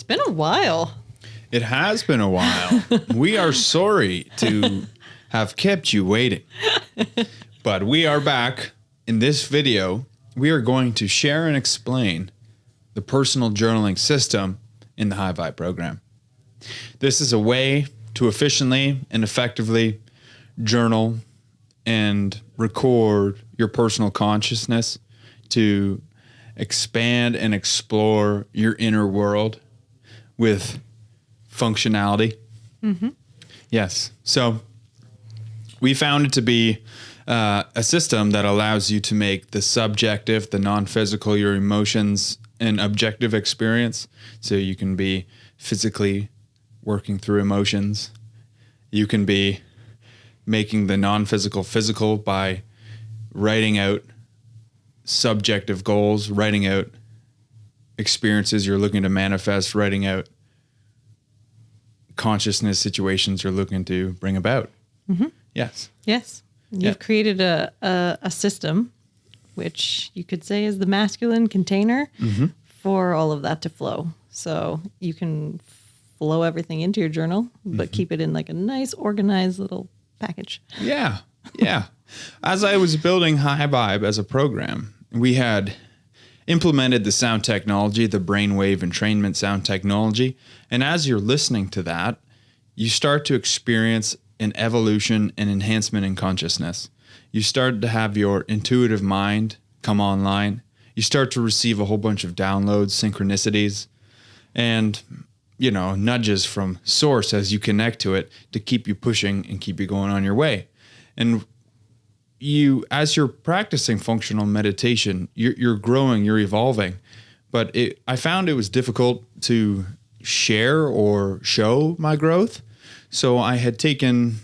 been a while. It has been a while. We are sorry to have kept you waiting. But we are back. In this video, we are going to share and explain the personal journaling system in the Highvibe program. This is a way to efficiently and effectively journal and record your personal consciousness, to expand and explore your inner world with functionality. Mm-hmm. Yes. So we found it to be a system that allows you to make the subjective, the non-physical, your emotions, an objective experience. So you can be physically working through emotions. You can be making the non-physical physical by writing out subjective goals, writing out experiences you're looking to manifest, writing out consciousness situations you're looking to bring about. Mm-hmm. Yes. Yes. You've created a system, which you could say is the masculine container for all of that to flow. So you can flow everything into your journal, but keep it in like a nice, organized little package. Yeah. Yeah. As I was building Highvibe as a program, we had implemented the sound technology, the brainwave entrainment sound technology. And as you're listening to that, you start to experience an evolution and enhancement in consciousness. You start to have your intuitive mind come online. You start to receive a whole bunch of downloads, synchronicities, and, nudges from source as you connect to it to keep you pushing and keep you going on your way. And as you're practicing functional meditation, you're growing, you're evolving. But I found it was difficult to share or show my growth. So I had taken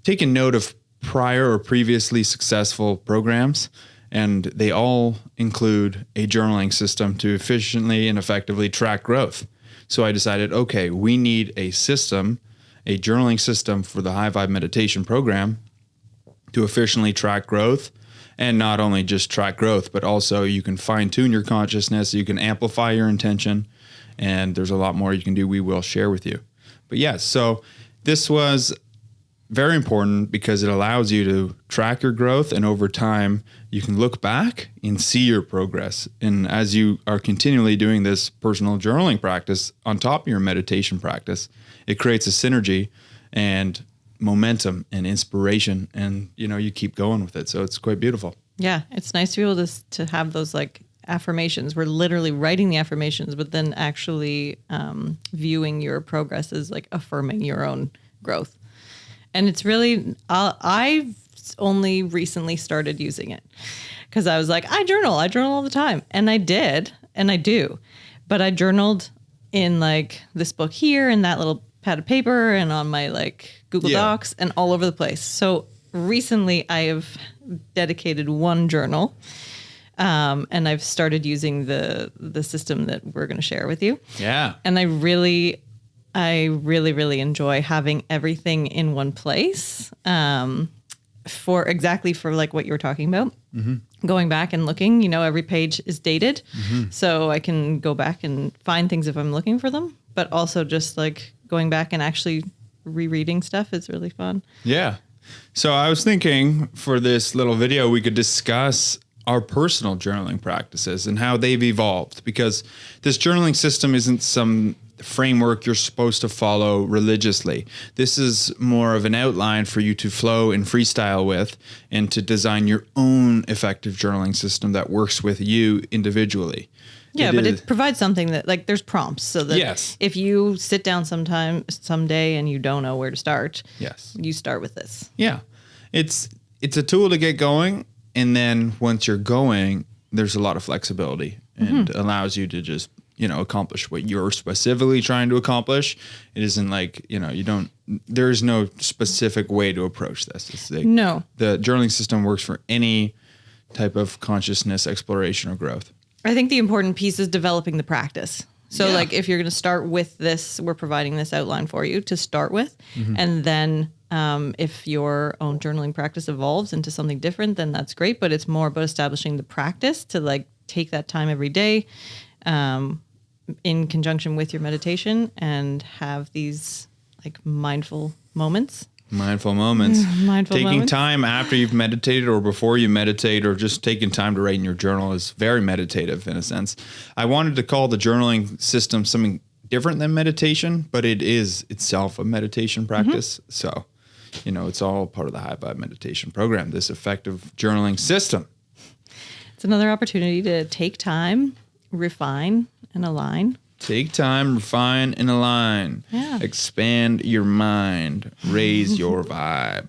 note of prior or previously successful programs, and they all include a journaling system to efficiently and effectively track growth. So I decided, okay, we need a journaling system for the Highvibe meditation program to efficiently track growth, and not only just track growth, but also you can fine-tune your consciousness, you can amplify your intention, and there's a lot more you can do we will share with you. But yes, so this was very important because it allows you to track your growth, and over time you can look back and see your progress. And as you are continually doing this personal journaling practice on top of your meditation practice, it creates a synergy and momentum and inspiration, and you keep going with it. So it's quite beautiful. Yeah, it's nice to be able to have those like affirmations. We're literally writing the affirmations, but then actually viewing your progress as like affirming your own growth. And it's really, I've only recently started using it because I was like, I journal all the time. And I did, and I do. But I journaled in like this book here and that little pad of paper and on my like Google Docs and all over the place. So recently I have dedicated one journal. And I've started using the system that we're going to share with you. Yeah. And I really enjoy having everything in one place. For like what you were talking about, going back and looking, every page is dated. So I can go back and find things if I'm looking for them, but also just like going back and actually rereading stuff is really fun. Yeah. So I was thinking for this little video, we could discuss our personal journaling practices and how they've evolved, because this journaling system isn't some framework you're supposed to follow religiously. This is more of an outline for you to flow and freestyle with, and to design your own effective journaling system that works with you individually. Yeah, but it provides something that, like, there's prompts so that if you sit down someday and you don't know where to start, you start with this. Yeah. It's a tool to get going, and then once you're going, there's a lot of flexibility and allows you to just, accomplish what you're specifically trying to accomplish. It isn't like, there's no specific way to approach this. It's like, no. The journaling system works for any type of consciousness exploration or growth. I think the important piece is developing the practice. So like if you're going to start with this, we're providing this outline for you to start with. And then if your own journaling practice evolves into something different, then that's great. But it's more about establishing the practice to like take that time every day, in conjunction with your meditation and have these like mindful moments. Mindful moments. Mindful taking moments. time after you've meditated or before you meditate, or just taking time to write in your journal is very meditative in a sense. I wanted to call the journaling system something different than meditation, but it is itself a meditation practice. So, it's all part of the Highvibe meditation program, this effective journaling system. It's another opportunity to take time, refine, and align. Take time, refine, and align. Yeah. Expand your mind. Raise your vibe.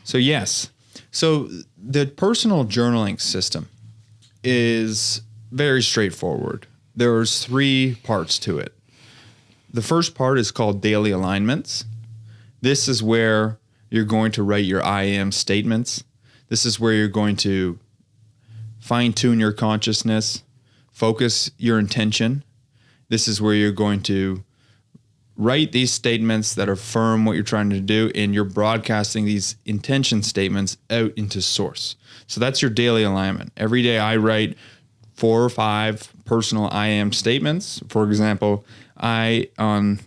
So, yes. So, the personal journaling system is very straightforward. There's 3 parts to it. The first part is called daily alignments. This is where you're going to write your I am statements. This is where you're going to fine-tune your consciousness, focus your intention. This is where you're going to write these statements that affirm what you're trying to do, and you're broadcasting these intention statements out into source. So that's your daily alignment. Every day I write 4 or 5 personal I am statements. For example, on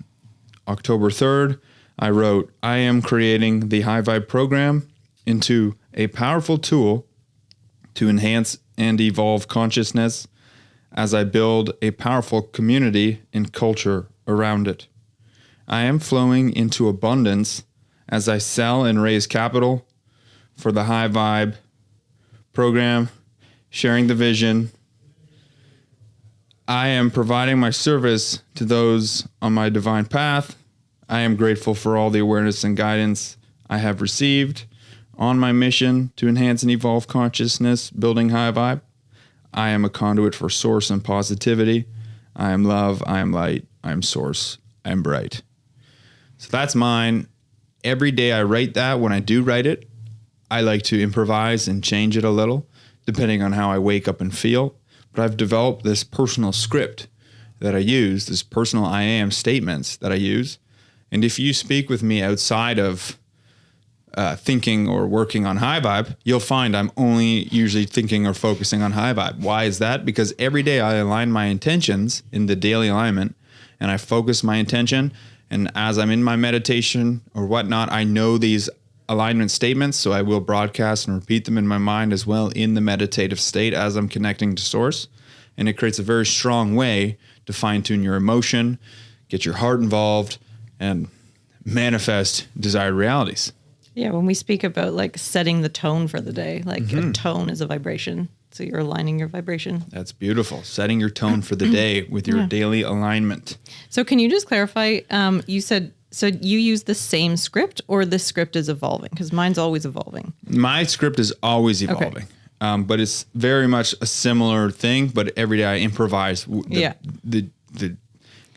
October 3rd, I wrote, I am creating the Highvibe program into a powerful tool to enhance and evolve consciousness as I build a powerful community and culture around it. I am flowing into abundance as I sell and raise capital for the Highvibe program, sharing the vision. I am providing my service to those on my divine path. I am grateful for all the awareness and guidance I have received on my mission to enhance and evolve consciousness, building Highvibe. I am a conduit for source and positivity. I am love. I am light. I am source. I am bright. So that's mine. Every day I write that. When I do write it, I like to improvise and change it a little, depending on how I wake up and feel. But I've developed this personal script that I use, this personal I am statements that I use. And if you speak with me outside of thinking or working on Highvibe, you'll find I'm only usually thinking or focusing on Highvibe. Why is that? Because every day I align my intentions in the daily alignment, and I focus my intention. And as I'm in my meditation or whatnot, I know these alignment statements, so I will broadcast and repeat them in my mind as well in the meditative state as I'm connecting to source. And it creates a very strong way to fine-tune your emotion, get your heart involved, and manifest desired realities. Yeah, when we speak about like setting the tone for the day, like a tone is a vibration. So you're aligning your vibration. That's beautiful. Setting your tone for the day with your daily alignment. So can you just clarify, you said, so you use the same script or this script is evolving? Because mine's always evolving. My script is always evolving, but it's very much a similar thing, but every day I improvise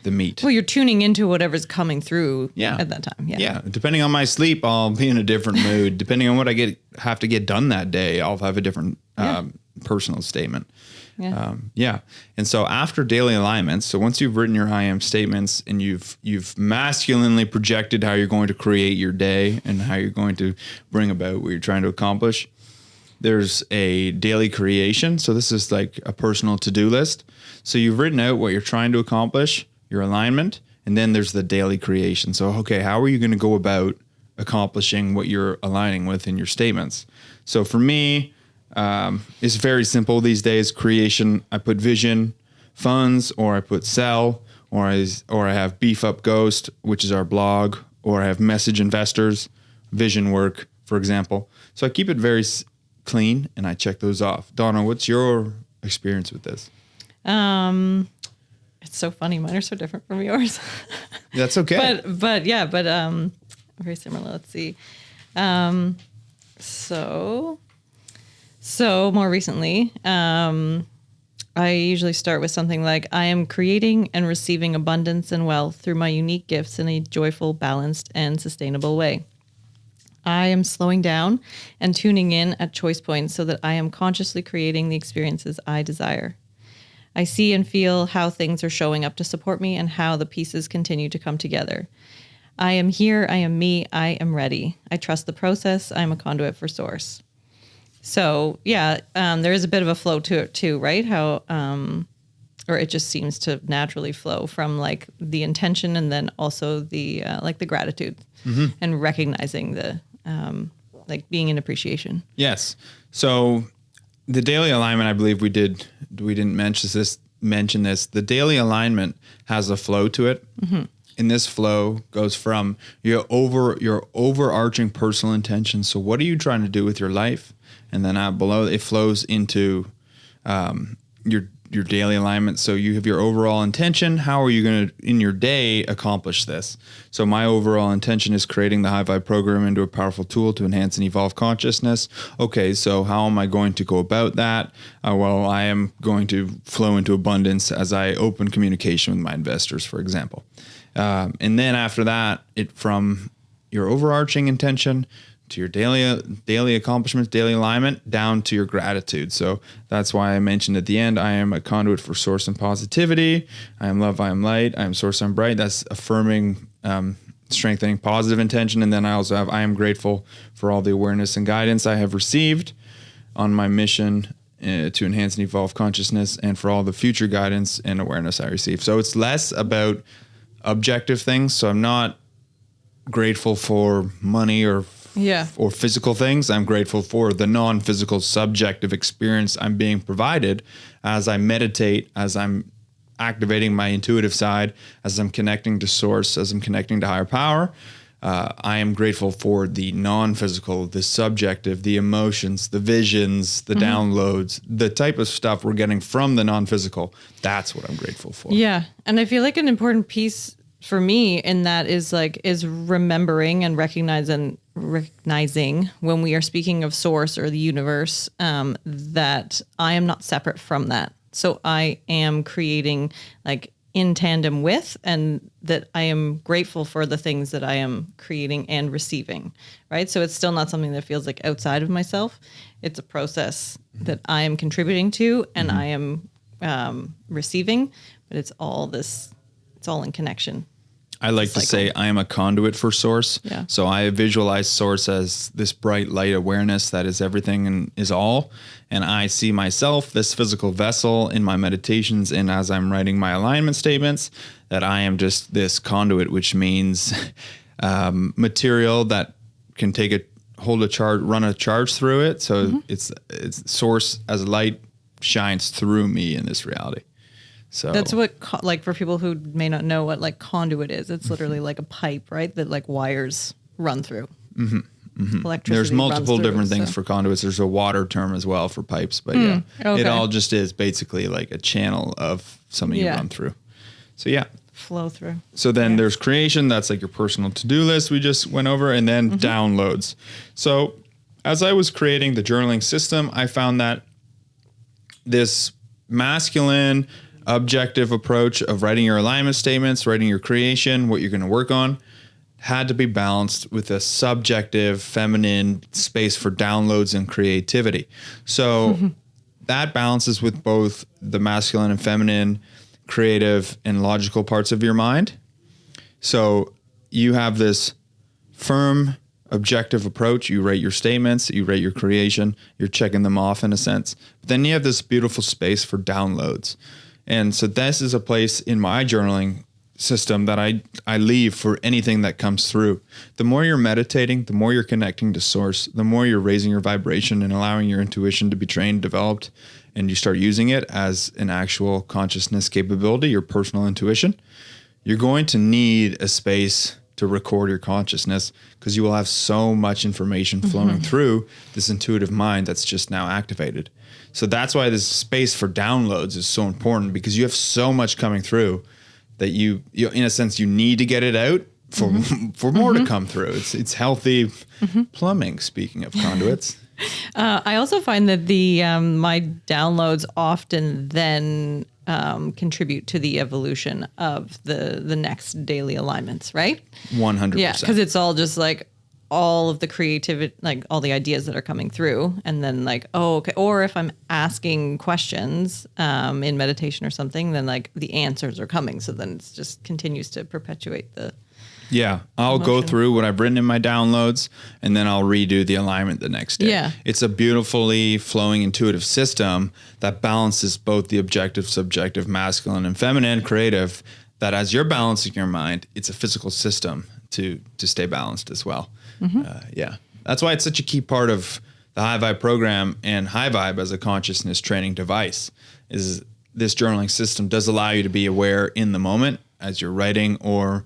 the meat. Well, you're tuning into whatever's coming through Yeah. at that time. Yeah. Yeah. Depending on my sleep, I'll be in a different mood. Depending on what I have to get done that day, I'll have a different personal statement. Yeah. And so after daily alignments, so once you've written your I am statements and you've masculinely projected how you're going to create your day and how you're going to bring about what you're trying to accomplish, there's a daily creation. So this is like a personal to-do list. So you've written out what you're trying to accomplish, your alignment, and then there's the daily creation. So, okay, how are you going to go about accomplishing what you're aligning with in your statements? So for me, it's very simple these days. Creation, I put vision, funds, or I put sell, or I have beef up ghost, which is our blog, or I have message investors, vision work, for example. So I keep it very clean and I check those off. Donna, what's your experience with this? It's so funny. Mine are so different from yours. That's okay. but very similar. Let's see. So more recently, I usually start with something like, I am creating and receiving abundance and wealth through my unique gifts in a joyful, balanced, and sustainable way. I am slowing down and tuning in at choice points so that I am consciously creating the experiences I desire. I see and feel how things are showing up to support me and how the pieces continue to come together. I am here. I am me. I am ready. I trust the process. I'm a conduit for source. So yeah, there is a bit of a flow to it too, right? How or it just seems to naturally flow from like the intention and then also the like the gratitude and recognizing the like being in appreciation. Yes. So the daily alignment, I believe we didn't mention this. The daily alignment has a flow to it. And this flow goes from your overarching personal intention. So what are you trying to do with your life? And then out below it flows into your daily alignment. So you have your overall intention. How are you going to, in your day, accomplish this? So my overall intention is creating the Highvibe program into a powerful tool to enhance and evolve consciousness. Okay, so how am I going to go about that? Well, I am going to flow into abundance as I open communication with my investors, for example. And then after that, from your overarching intention to your daily accomplishments, daily alignment, down to your gratitude. So that's why I mentioned at the end, I am a conduit for source and positivity. I am love, I am light, I am source, I'm bright. That's affirming, strengthening positive intention. And then I also have, I am grateful for all the awareness and guidance I have received on my mission to enhance and evolve consciousness, and for all the future guidance and awareness I receive. So it's less about objective things. So I'm not grateful for money or physical things. I'm grateful for the non-physical subjective experience I'm being provided as I meditate, as I'm activating my intuitive side, as I'm connecting to source, as I'm connecting to higher power. I am grateful for the non-physical, the subjective, the emotions, the visions, the downloads, the type of stuff we're getting from the non-physical. That's what I'm grateful for. Yeah. And I feel like an important piece for me in that is remembering and recognizing when we are speaking of source or the universe, that I am not separate from that. So I am creating like in tandem with, and that I am grateful for the things that I am creating and receiving, right? So it's still not something that feels like outside of myself. It's a process that I am contributing to and I am receiving, but it's all in connection. I like to say I am a conduit for source. Yeah. So I visualize source as this bright light awareness that is everything and is all. And I see myself, this physical vessel, in my meditations and as I'm writing my alignment statements, that I am just this conduit, which means material that can hold a charge, run a charge through it. So it's source as light shines through me in this reality. So that's what, like, for people who may not know what like conduit is, it's literally like a pipe, right? That like wires run through. Electricity. There's multiple runs different through, things for conduits. There's a water term as well for pipes, but it all just is basically like a channel of something you run through. So flow through. So then there's creation. That's like your personal to-do list we just went over, and then downloads. So as I was creating the journaling system, I found that this masculine, objective approach of writing your alignment statements, writing your creation, what you're going to work on, had to be balanced with a subjective, feminine space for downloads and creativity. So that balances with both the masculine and feminine, creative and logical parts of your mind. So you have this firm, objective approach. You write your statements, you write your creation, you're checking them off in a sense. But then you have this beautiful space for downloads. And so this is a place in my journaling system that I leave for anything that comes through. The more you're meditating, the more you're connecting to source, the more you're raising your vibration and allowing your intuition to be trained, developed, and you start using it as an actual consciousness capability, your personal intuition, you're going to need a space to record your consciousness because you will have so much information flowing through this intuitive mind that's just now activated. So that's why this space for downloads is so important, because you have so much coming through that you in a sense, you need to get it out for more to come through. It's healthy plumbing, speaking of conduits. I also find that my downloads often then contribute to the evolution of the next daily alignments, right? 100%. Yeah, because it's all just like all of the creativity, like all the ideas that are coming through, and then like, oh, okay. Or if I'm asking questions in meditation or something, then like the answers are coming. So then it just continues to perpetuate the Yeah, I'll go through what I've written in my downloads, and then I'll redo the alignment the next day. Yeah. It's a beautifully flowing, intuitive system that balances both the objective, subjective, masculine, and feminine, creative, that as you're balancing your mind, it's a physical system to stay balanced as well. Yeah, that's why it's such a key part of the Highvibe program, and Highvibe as a consciousness training device is this journaling system does allow you to be aware in the moment as you're writing, or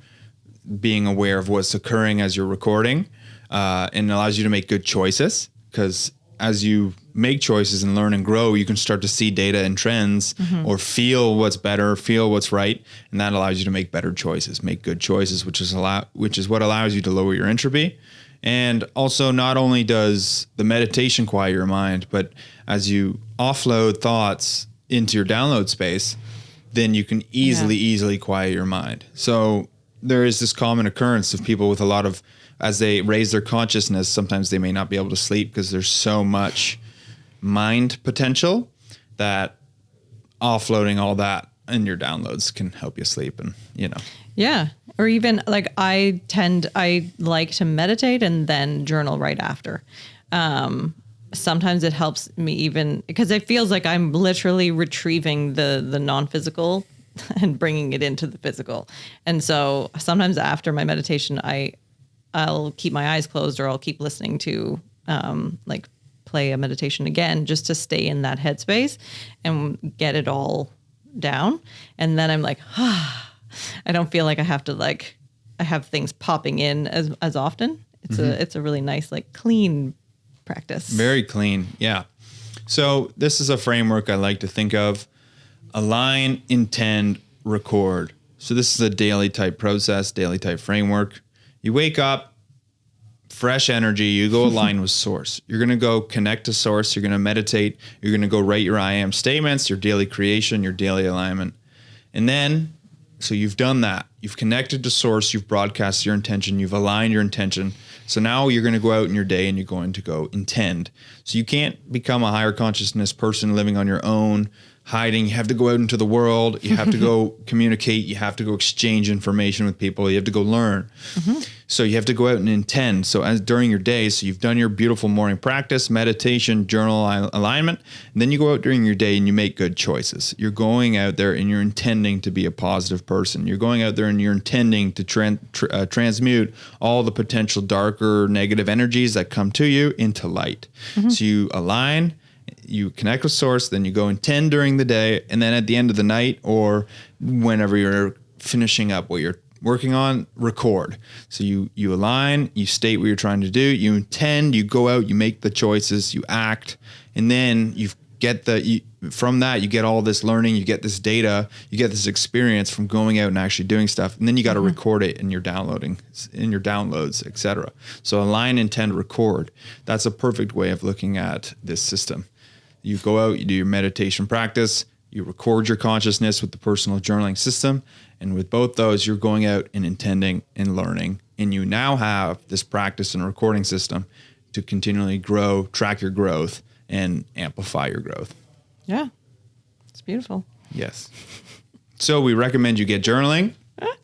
being aware of what's occurring as you're recording, and allows you to make good choices, because as you make choices and learn and grow, you can start to see data and trends, or feel what's better, feel what's right. And that allows you to make better choices, make good choices, which is what allows you to lower your entropy. And also, not only does the meditation quiet your mind, but as you offload thoughts into your download space, then you can easily quiet your mind. So there is this common occurrence of people with a lot of, as they raise their consciousness, sometimes they may not be able to sleep because there's so much mind potential that offloading all that in your downloads can help you sleep. And, Yeah. Or even like I like to meditate and then journal right after. Sometimes it helps me even because it feels like I'm literally retrieving the non-physical and bringing it into the physical. And so sometimes after my meditation, I'll keep my eyes closed, or I'll keep listening to like play a meditation again, just to stay in that headspace and get it all down. And then I'm like, I don't feel like I have to I have things popping in as often. It's a really nice, like, clean practice. Very clean. Yeah. So this is a framework I like to think of. Align, intend, record. So this is a daily type process, daily type framework. You wake up, fresh energy, you go align with source. You're going to go connect to source. You're going to meditate. You're going to go write your I am statements, your daily creation, your daily alignment. And then, so you've done that. You've connected to source. You've broadcast your intention. You've aligned your intention. So now you're going to go out in your day and you're going to go intend. So you can't become a higher consciousness person living on your own, hiding. You have to go out into the world. You have to go communicate. You have to go exchange information with people. You have to go learn. So you have to go out and intend. So as during your day, so you've done your beautiful morning practice, meditation, journal alignment, and then you go out during your day and you make good choices. You're going out there and you're intending to be a positive person. You're going out there and you're intending to transmute all the potential darker, negative energies that come to you into light. So you align, you connect with source, then you go intend during the day, and then at the end of the night, or whenever you're finishing up what you're working on, record. So you align, you state what you're trying to do, you intend, you go out, you make the choices, you act, and then from that you get all this learning, you get this data, you get this experience from going out and actually doing stuff, and then you got to record it in your downloads, etc. So align, intend, record. That's a perfect way of looking at this system. You go out, you do your meditation practice, you record your consciousness with the personal journaling system. And with both those, you're going out and intending and learning. And you now have this practice and recording system to continually grow, track your growth, and amplify your growth. Yeah. It's beautiful. Yes. So we recommend you get journaling.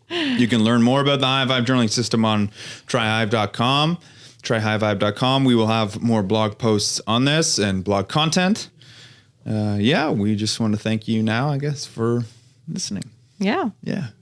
You can learn more about the Highvibe journaling system on tryhive.com. Tryhighvibe.com. We will have more blog posts on this and blog content. We just want to thank you now, I guess, for listening. Yeah. Yeah.